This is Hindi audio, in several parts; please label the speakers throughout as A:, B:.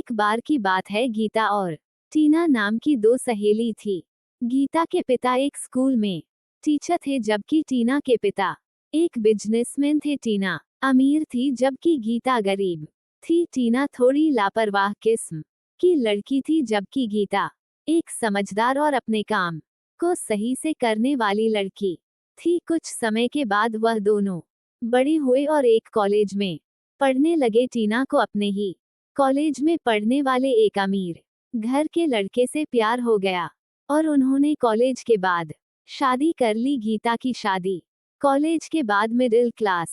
A: एक बार की बात है, गीता और टीना नाम की दो सहेली थी। गीता के पिता एक स्कूल में टीचर थे, जबकि टीना के पिता एक बिजनेसमैन थे। टीना अमीर थी जबकि गीता गरीब थी। टीना थोड़ी लापरवाह किस्म की लड़की थी, जबकि गीता एक समझदार और अपने काम को सही से करने वाली लड़की थी। कुछ समय के बाद वह दोनों बड़े हुए और एक कॉलेज में पढ़ने लगे। टीना को अपने ही कॉलेज में पढ़ने वाले एक अमीर घर के लड़के से प्यार हो गया और उन्होंने कॉलेज के बाद शादी कर ली। गीता की शादी कॉलेज के बाद मिडिल क्लास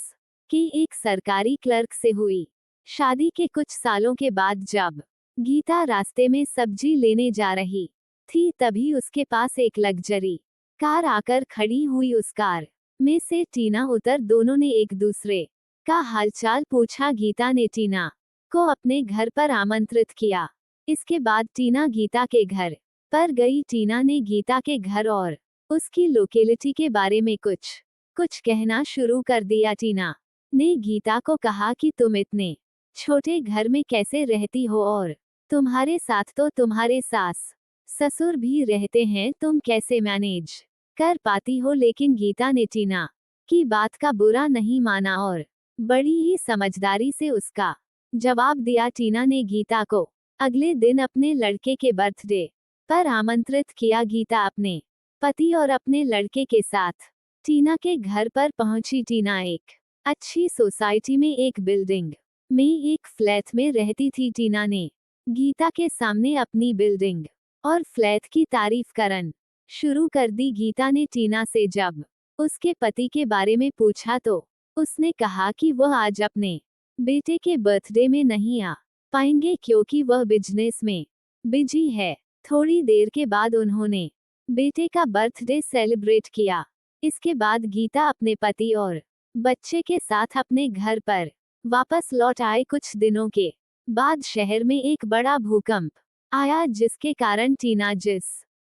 A: के एक सरकारी क्लर्क से हुई। शादी के कुछ सालों के बाद जब गीता रास्ते में सब्जी लेने जा रही थी, तभी उसके पास एक लग्जरी कार आकर खड़ी हुई। उस कार में से टीना उतर दोनों ने एक दूसरे का हालचाल पूछा। गीता ने टीना को अपने घर पर आमंत्रित किया। इसके बाद टीना गीता के घर पर गई। टीना ने गीता के घर और उसकी लोकेलिटी के बारे में कुछ कहना शुरू कर दिया। टीना ने गीता को कहा कि तुम इतने छोटे घर में कैसे रहती हो, और तुम्हारे साथ तो तुम्हारे सास ससुर भी रहते हैं, तुम कैसे मैनेज कर पाती हो। लेकिन गीता ने टीना की बात का बुरा नहीं माना और बड़ी ही समझदारी से उसका जवाब दिया। टीना ने गीता को अगले दिन अपने लड़के के बर्थडे पर आमंत्रित किया। गीता अपने पति और अपने लड़के के साथ टीना के घर पर पहुंची। टीना एक अच्छी सोसाइटी में एक बिल्डिंग में एक फ्लैट में रहती थी। टीना ने गीता के सामने अपनी बिल्डिंग और फ्लैट की तारीफ करन शुरू कर दी। गीता ने टीना से जब उसके पति के बारे में पूछा तो उसने कहा कि वह आज अपने बेटे के बर्थडे में नहीं आ पाएंगे क्योंकि वह बिजनेस में बिजी है। थोड़ी देर के बाद उन्होंने बेटे का बर्थडे सेलिब्रेट किया। इसके बाद गीता अपने पति और बच्चे के साथ अपने घर पर वापस लौट आए। कुछ दिनों के बाद शहर में एक बड़ा भूकंप आया, जिसके कारण टीना जिस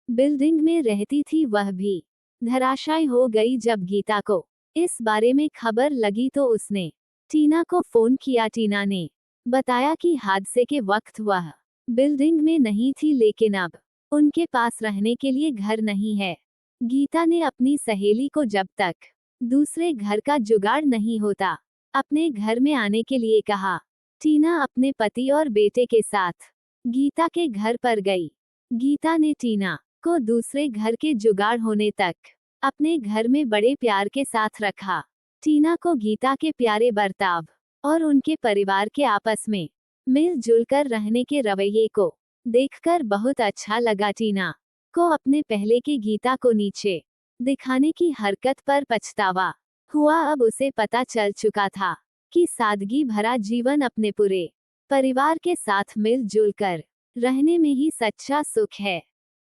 A: बिल्डिंग में रहती थी वह भी धराशायी हो गई। जब गीता को इस बारे में खबर लगी तो उसने टीना को फोन किया। टीना ने बताया कि हादसे के वक्त वह बिल्डिंग में नहीं थी, लेकिन अब उनके पास रहने के लिए घर नहीं है। गीता ने अपनी सहेली को जब तक दूसरे घर का जुगाड़ नहीं होता अपने घर में आने के लिए कहा। टीना अपने पति और बेटे के साथ गीता के घर पर गई। गीता ने टीना को दूसरे घर के जुगाड़ होने तक अपने घर में बड़े प्यार के साथ रखा। टीना को गीता के प्यारे बर्ताव और उनके परिवार के आपस में मिलजुल कर रहने के रवैये को देखकर बहुत अच्छा लगा। टीना को अपने पहले की गीता को नीचे दिखाने की हरकत पर पछतावा हुआ। अब उसे पता चल चुका था कि सादगी भरा जीवन अपने पूरे परिवार के साथ मिलजुल कर रहने में ही सच्चा सुख है।